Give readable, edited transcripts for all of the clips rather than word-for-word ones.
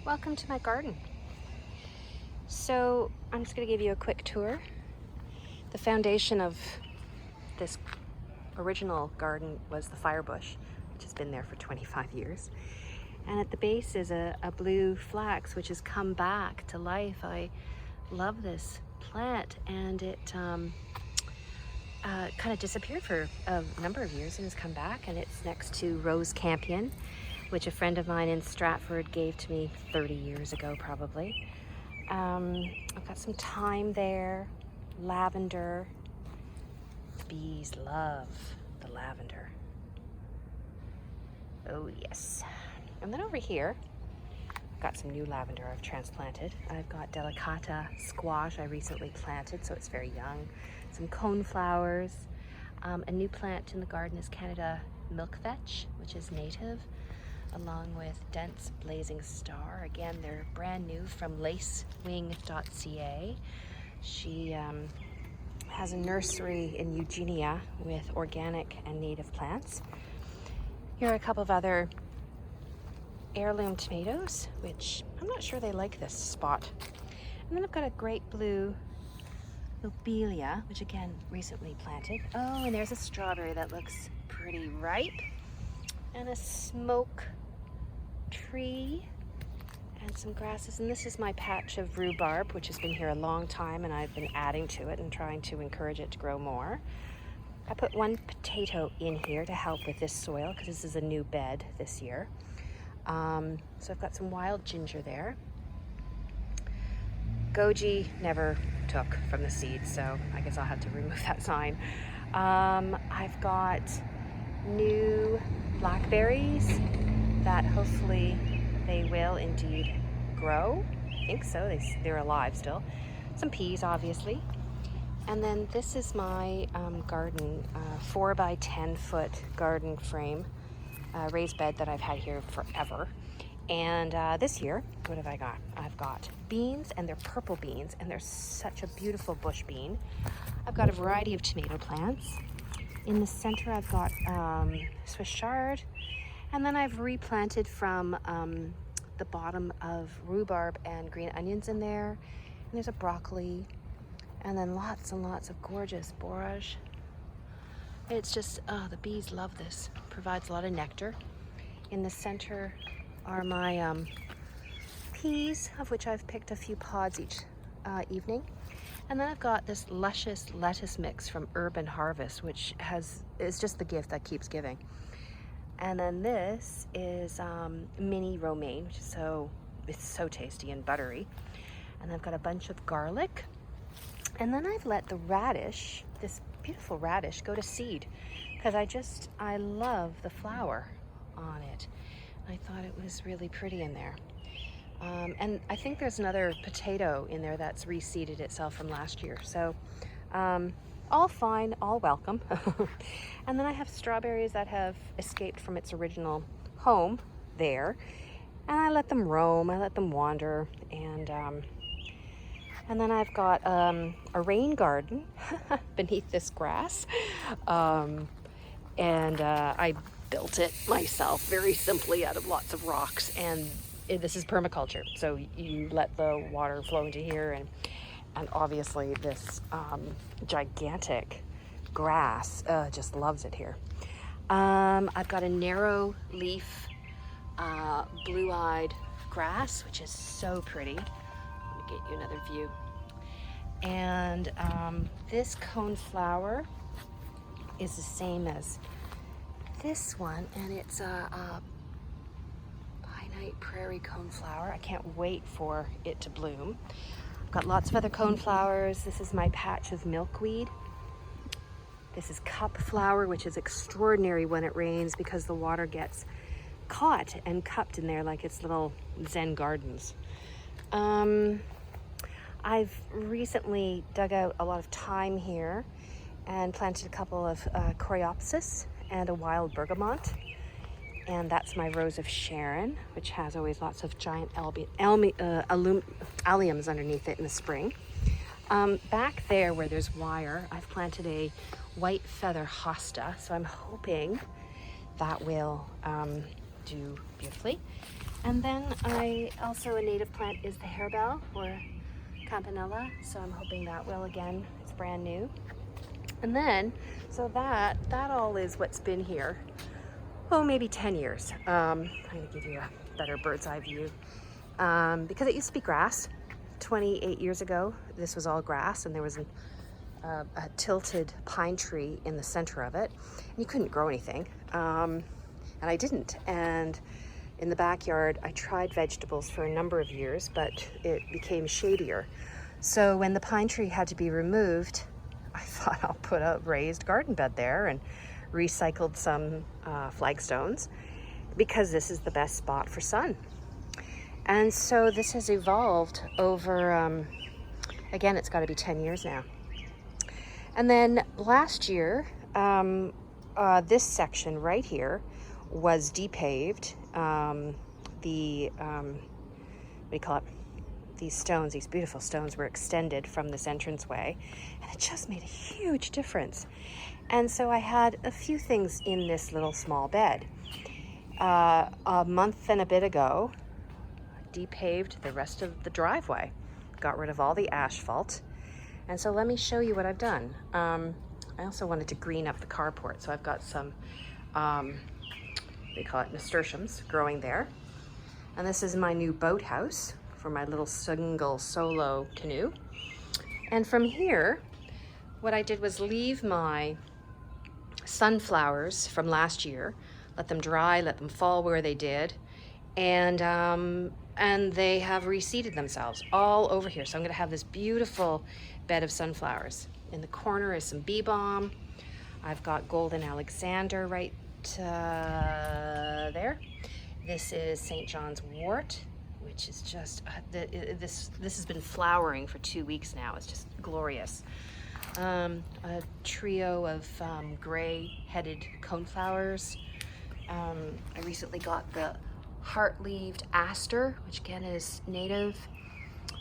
Welcome to my garden. So I'm just going to give you a quick tour. The foundation of this original garden was the firebush, which has been there for 25 years. And at the base is a blue flax, which has come back to life. I love this plant, and it kind of disappeared for a number of years and has come back, and it's next to rose campion, which a friend of mine in Stratford gave to me 30 years ago probably. I've got some thyme there, lavender. The bees love the lavender. Oh yes. And then over here, I've got some new lavender I've transplanted. I've got delicata squash I recently planted, so it's very young. Some coneflowers. A new plant in the garden is Canada milkvetch, which is native, along with dense blazing star. Again, they're brand new from lacewing.ca. She has a nursery in Eugenia with organic and native plants. Here are a couple of other heirloom tomatoes, which I'm not sure they like this spot. And then I've got a great blue lobelia, which again recently planted. Oh, and there's a strawberry that looks pretty ripe, and a smoke tree and some grasses. And this is my patch of rhubarb, which has been here a long time, and I've been adding to it and trying to encourage it to grow more. I put one potato in here to help with this soil because this is a new bed this year. So I've got some wild ginger there. Goji never took from the seed, so I guess I'll have to remove that sign. I've got new blackberries that hopefully they will indeed grow. I think so, they're alive still. Some peas, obviously. And then this is my garden, 4 by 10 foot garden frame, raised bed that I've had here forever. And this year, what have I got? I've got beans, and they're purple beans, and they're such a beautiful bush bean. I've got a variety of tomato plants. In the center, I've got Swiss chard, and then I've replanted from the bottom of rhubarb and green onions in there. And there's a broccoli, and then lots and lots of gorgeous borage. It's just, oh, the bees love this. Provides a lot of nectar. In the center are my peas, of which I've picked a few pods each evening. And then I've got this luscious lettuce mix from Urban Harvest, which is just the gift that keeps giving. And then this is mini romaine, which is it's so tasty and buttery. And I've got a bunch of garlic. And then I've let the radish, this beautiful radish, go to seed because I love the flower on it. I thought it was really pretty in there. And I think there's another potato in there that's reseeded itself from last year. So all fine, all welcome. And then I have strawberries that have escaped from its original home there. And I let them roam, I let them wander. And then I've got a rain garden beneath this grass. I built it myself very simply out of lots of rocks. And this is permaculture. So you let the water flow into here, and obviously this gigantic grass just loves it here. I've got a narrow leaf blue-eyed grass, which is so pretty. Let me get you another view. And this coneflower is the same as this one, and it's a pie-night prairie coneflower. I can't wait for it to bloom. I've got lots of other coneflowers. This is my patch of milkweed. This is cup flower, which is extraordinary when it rains because the water gets caught and cupped in there like it's little Zen gardens. I've recently dug out a lot of thyme here and planted a couple of coreopsis and a wild bergamot. And that's my Rose of Sharon, which has always lots of giant alliums underneath it in the spring. Back there where there's wire, I've planted a white feather hosta, so I'm hoping that will do beautifully. And then a native plant is the harebell or campanella, so I'm hoping that will again. It's brand new. And then, so that all is what's been here. Oh, maybe 10 years. I'm gonna give you a better bird's eye view. Because it used to be grass. 28 years ago, this was all grass, and there was a tilted pine tree in the center of it. And you couldn't grow anything, and I didn't. And in the backyard, I tried vegetables for a number of years, but it became shadier. So when the pine tree had to be removed, I thought I'll put a raised garden bed there and recycled some flagstones because this is the best spot for sun. And so this has evolved over, again, it's got to be 10 years now. And then last year, this section right here was depaved. What do you call it? These stones, these beautiful stones were extended from this entranceway, and it just made a huge difference. And so I had a few things in this little small bed. A month and a bit ago, depaved the rest of the driveway, got rid of all the asphalt. And so let me show you what I've done. I also wanted to green up the carport, so I've got some, they call it nasturtiums, growing there. And this is my new boathouse for my little single solo canoe. And from here, what I did was leave my sunflowers from last year, let them dry, let them fall where they did, and they have reseeded themselves all over here. So I'm gonna have this beautiful bed of sunflowers. In the corner is some bee balm. I've got golden Alexander right there. This is St. John's wort, which is just, this has been flowering for 2 weeks now. It's just glorious. A trio of gray-headed coneflowers. I recently got the heart-leaved aster, which again is native.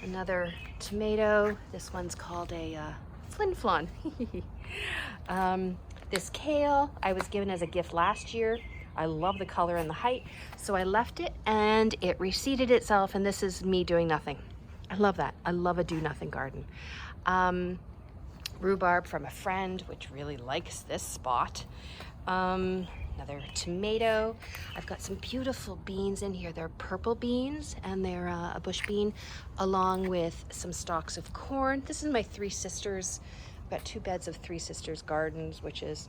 Another tomato. This one's called a flinflon. This kale I was given as a gift last year. I love the color and the height, so I left it and it reseeded itself, and this is me doing nothing. I love that. I love a do-nothing garden. Rhubarb from a friend, which really likes this spot. Another tomato. I've got some beautiful beans in here. They're purple beans, and they're a bush bean, along with some stalks of corn. This is my Three Sisters. I've got 2 beds of Three Sisters gardens, which is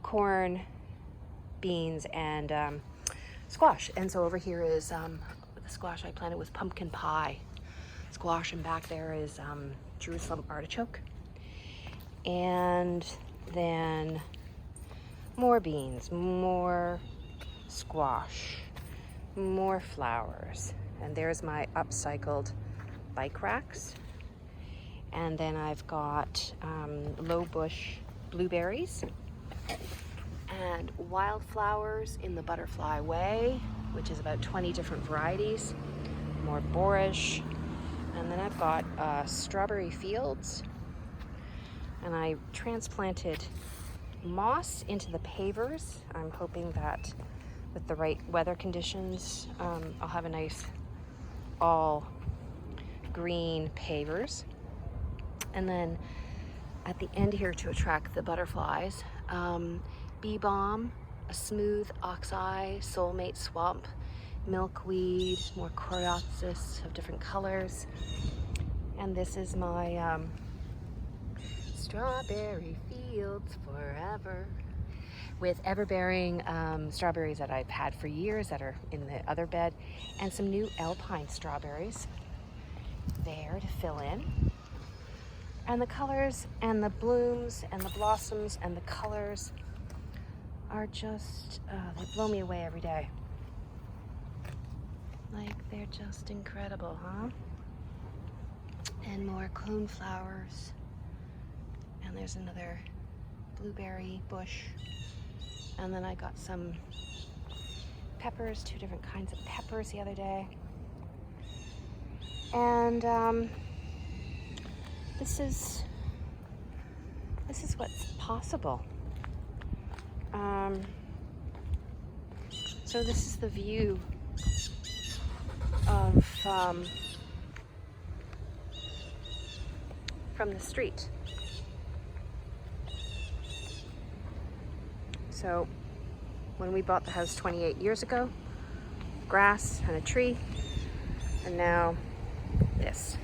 corn, beans, and squash. And so over here is the squash I planted with pumpkin pie squash, and back there is Jerusalem artichoke. And then more beans, more squash, more flowers. And there's my upcycled bike racks. And then I've got low bush blueberries and wildflowers in the butterfly way, which is about 20 different varieties, more boorish. And then I've got strawberry fields, and I transplanted moss into the pavers. I'm hoping that with the right weather conditions, I'll have a nice all green pavers. And then at the end here, to attract the butterflies, bee balm, a smooth oxeye, soulmate swamp, milkweed, more coreopsis of different colors. And this is my strawberry fields forever, with ever-bearing strawberries that I've had for years that are in the other bed, and some new alpine strawberries there to fill in. And the colors and the blooms and the blossoms and the colors are just, they blow me away every day. Like, they're just incredible, huh? And more coneflowers. And there's another blueberry bush. And then I got some peppers, 2 different kinds of peppers the other day. And this is what's possible. So this is the view of from the street. So when we bought the house 28 years ago, grass and a tree, and now this.